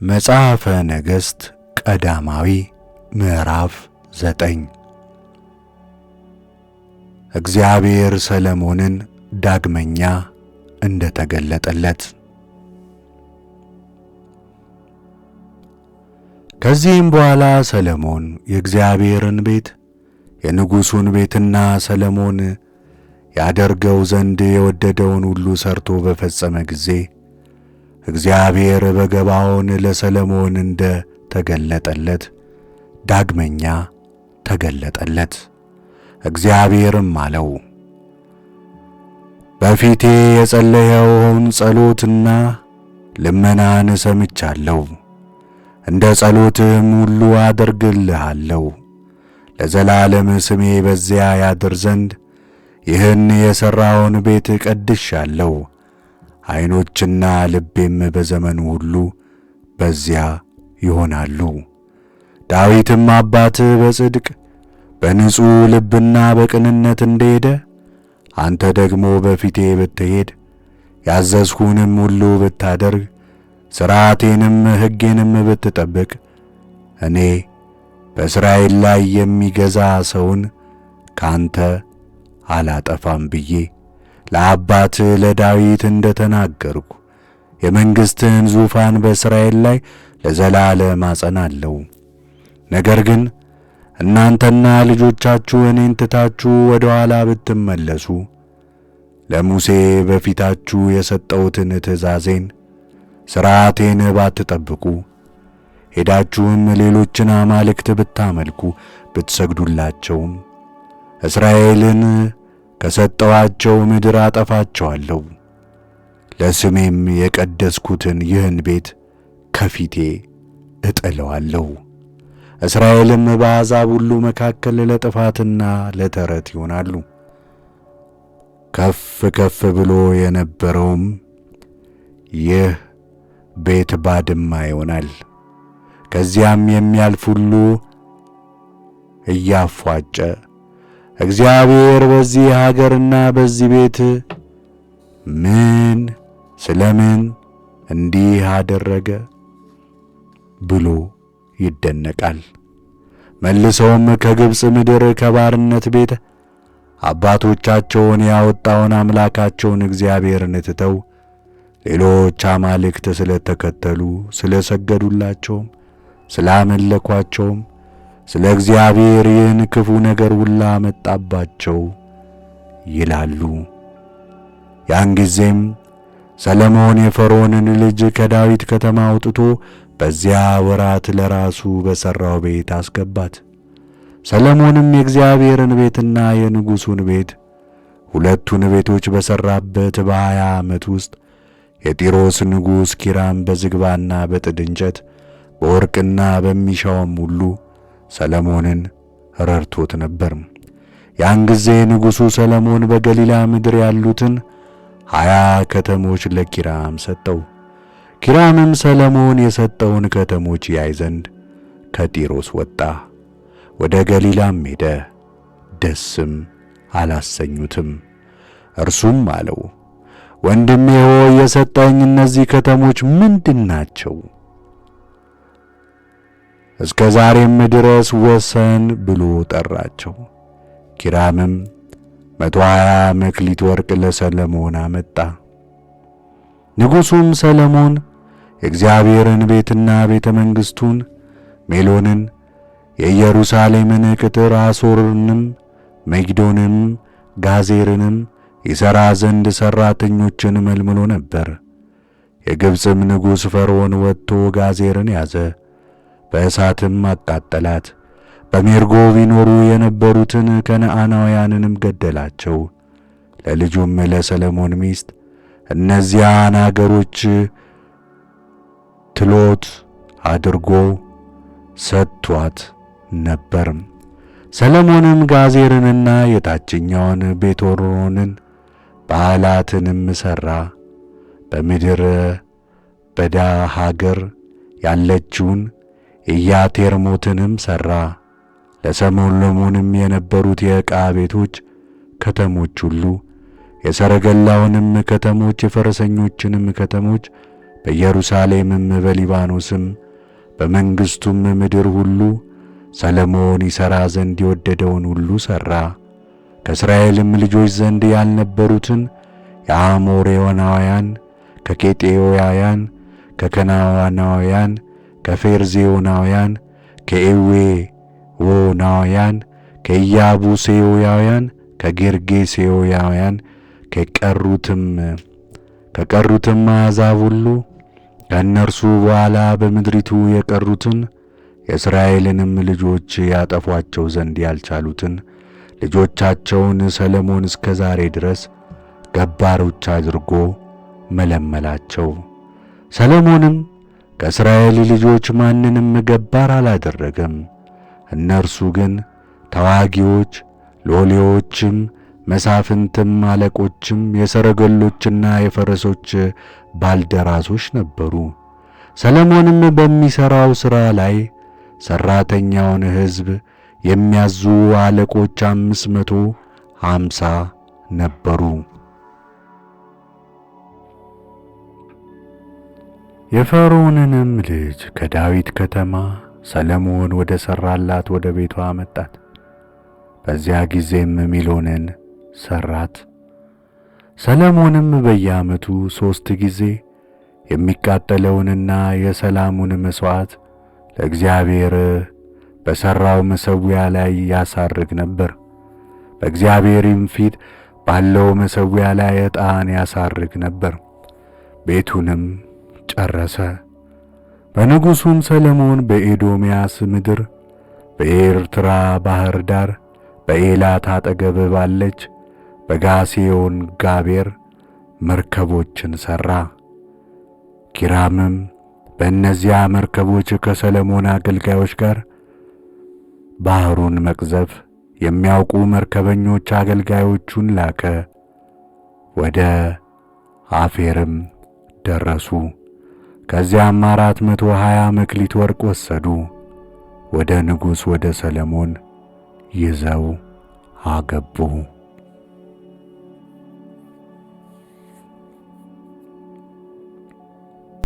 መጽሐፈ ነገሥት ቀዳማዊ ምዕራፍ 9 እግዚአብሔር ሰሎሞንን ዳግመኛ እንደተገለጠለት። ከዚህም በኋላ ሰሎሞን የእግዚአብሔርን ቤት የንጉሡን ቤትና ሰሎሞን ያደርገው ዘንድ የወደደውን ሁሉ ሰርቶ በፈጸመ ጊዜ እግዚአብሔር በገባዖን ለሰሎሞን እንደ ተገለጠለት ዳግመኛ ተገለጠለት። እግዚአብሔርም አለው፣ በፊቴ የጸለየውን ጸሎትና ልመናን ሰምቻለሁ፣ እንደ ጸሎትህም ሁሉ አደርግልሃለሁ። ለዘላለም ስሜ በዚያ ያድር ዘንድ ይህን የሠራውን ቤት ቀድሻለሁ። ዓይኖችና ልቤም በዘመኑ ሁሉ በዚያ ይሆናሉ። ዳዊትም አባትህ በጽድቅ በንጹሕ ልብና በቅንነት እንደሄደ አንተ ደግሞ በፊቴ ብትሄድ ያዘዝሁንም ሁሉ ብታደርግ ሥርዓቴንም ሕጌንም ብትጠብቅ እኔ በእስራኤል ላይ የሚገዛ ሰውን ካንተ አላጠፋም ብዬ ለአባትህ ለዳዊት እንደ ተናገርሁ የመንግሥትህን ዙፋን በእስራኤል ላይ ለዘላለም አጸናለሁ። ነገር ግን እናንተና ልጆቻችሁ እኔን ትታችሁ ወደ ኋላ ብትመለሱ ለሙሴ በፊታችሁ የሰጠሁትን ትእዛዜን ሥርዓቴን ባትጠብቁ ሄዳችሁም ሌሎችን አማልክት ብታመልኩ ብትሰግዱላቸውም እስራኤልን ከሰጠኋቸው ምድር አጠፋቸዋለሁ። ለስሜም የቀደስኩትን ይህን ቤት ከፊቴ እጥለዋለሁ። እስራኤልም በአሕዛብ ሁሉ መካከል ለጥፋትና ለተረት ይሆናሉ። ከፍ ከፍ ብሎ የነበረውም ይህ ቤት ባድማ ይሆናል። ከዚያም የሚያልፍ ሁሉ እያፏጨ እግዚአብሔር በዚህ ሀገርና በዚህ ቤት ስለምን እንዲህ አደረገ ብሎ ይደነቃል። መልሰውም ከግብፅ ምድር ከባርነት ቤት አባቶቻቸውን ያወጣውን አምላካቸውን እግዚአብሔርን ትተው ሌሎች አማልክት ስለተከተሉ ስለሰገዱላቸውም ስላመለኳቸውም ስለ እግዚአብሔር ይህን ክፉ ነገር ሁላ መጣባቸው ይላሉ። ያን ጊዜም ሰሎሞን የፈርዖንን ልጅ ከዳዊት ከተማ አውጥቶ በዚያ ወራት ለራሱ በሠራው ቤት አስገባት። ሰሎሞንም የእግዚአብሔርን ቤትና የንጉሡን ቤት ሁለቱን ቤቶች በሠራበት በ20 ዓመት ውስጥ የጢሮስ ንጉሥ ኪራም በዝግባና በጥድ እንጨት በወርቅና በሚሻውም ሁሉ ሰሎሞንን ረድቶት ነበር። ያን ጊዜ ንጉሡ ሰሎሞን በገሊላ ምድር ያሉትን 20 ከተሞች ለኪራም ሰጠው። ኪራምም ሰሎሞን የሰጠውን ከተሞች ያይ ዘንድ ከጢሮስ ወጣ፣ ወደ ገሊላም ሄደ፣ ደስም አላሰኙትም። እርሱም አለው፣ ወንድሜ ሆይ የሰጠኝ እነዚህ ከተሞች ምንድናቸው? እስከ ዛሬም ድረስ ወሰን ብሎ ጠራቸው። ኪራምም 120 መክሊት ወርቅ ለሰሎሞን አመጣ። ንጉሡም ሰሎሞን የእግዚአብሔርን ቤትና ቤተ መንግሥቱን፣ ሜሎንን፣ የኢየሩሳሌምን ቅጥር፣ አሶርንም፣ መጊዶንም፣ ጋዜርንም ይሠራ ዘንድ ሠራተኞችን መልምሎ ነበር። የግብፅም ንጉሥ ፈርዖን ወጥቶ ጋዜርን ያዘ፣ በእሳትም አቃጠላት። በሜርጎብ ይኖሩ የነበሩትን ከነዓናውያንንም ገደላቸው። ለልጁም ለሰሎሞን ሚስት እነዚያን አገሮች ትሎት አድርጎ ሰጥቷት ነበር። ሰሎሞንም ጋዜርንና የታችኛውን ቤትሖሮንን በዓላትንም ሠራ። በምድረ በዳ ሀገር ያለችውን ኢያቴርሞትንም ሠራ። ለሰሎሞንም የነበሩት የዕቃ ቤቶች ከተሞች ሁሉ የሰረገላውንም ከተሞች የፈረሰኞችንም ከተሞች በኢየሩሳሌምም በሊባኖስም በመንግሥቱም ምድር ሁሉ ሰሎሞን ይሠራ ዘንድ የወደደውን ሁሉ ሠራ። ከእስራኤልም ልጆች ዘንድ ያልነበሩትን የአሞራውያን፣ ከኬጢያውያን፣ ከከነዓናውያን፣ ከፌርዜዮናውያን፣ ከኤዊዎናውያን፣ ከኢያቡሳውያን፣ ከጌርጌሴዎናውያን ከቀሩትም አሕዛብ ሁሉ ከእነርሱ በኋላ በምድሪቱ የቀሩትን የእስራኤልንም ልጆች ያጠፏቸው ዘንድ ያልቻሉትን ልጆቻቸውን ሰሎሞን እስከ ዛሬ ድረስ ገባሮች አድርጎ መለመላቸው። ሰሎሞንም ከእስራኤል ልጆች ማንንም ገባር አላደረገም። እነርሱ ግን ተዋጊዎች፣ ሎሌዎችም፣ መሳፍንትም፣ አለቆችም፣ የሰረገሎችና የፈረሶች ባልደራሶች ነበሩ። ሰሎሞንም በሚሠራው ሥራ ላይ ሠራተኛውን ሕዝብ የሚያዙ አለቆች 550 ነበሩ። የፈርዖንንም ልጅ ከዳዊት ከተማ ሰሎሞን ወደ ሠራላት ወደ ቤቷ አመጣት። በዚያ ጊዜም ሚሎንን ሠራት። ሰሎሞንም በየዓመቱ 3 ጊዜ የሚቃጠለውንና የሰላሙን መሥዋዕት ለእግዚአብሔር በሠራው መሠዊያ ላይ ያሳርግ ነበር። በእግዚአብሔርም ፊት ባለው መሠዊያ ላይ ዕጣን ያሳርግ ነበር። ቤቱንም ጨረሰ። በንጉሡም ሰሎሞን በኤዶምያስ ምድር በኤርትራ ባሕር ዳር በኤላት አጠገብ ባለች በጋሴዮን ጋቤር መርከቦችን ሠራ። ኪራምም በእነዚያ መርከቦች ከሰሎሞን አገልጋዮች ጋር ባሕሩን መቅዘፍ የሚያውቁ መርከበኞች አገልጋዮቹን ላከ። ወደ አፌርም ደረሱ። ከዚያም 420 መክሊት ወርቅ ወሰዱ። ወደ ንጉሥ ወደ ሰሎሞን ይዘው አገቡ።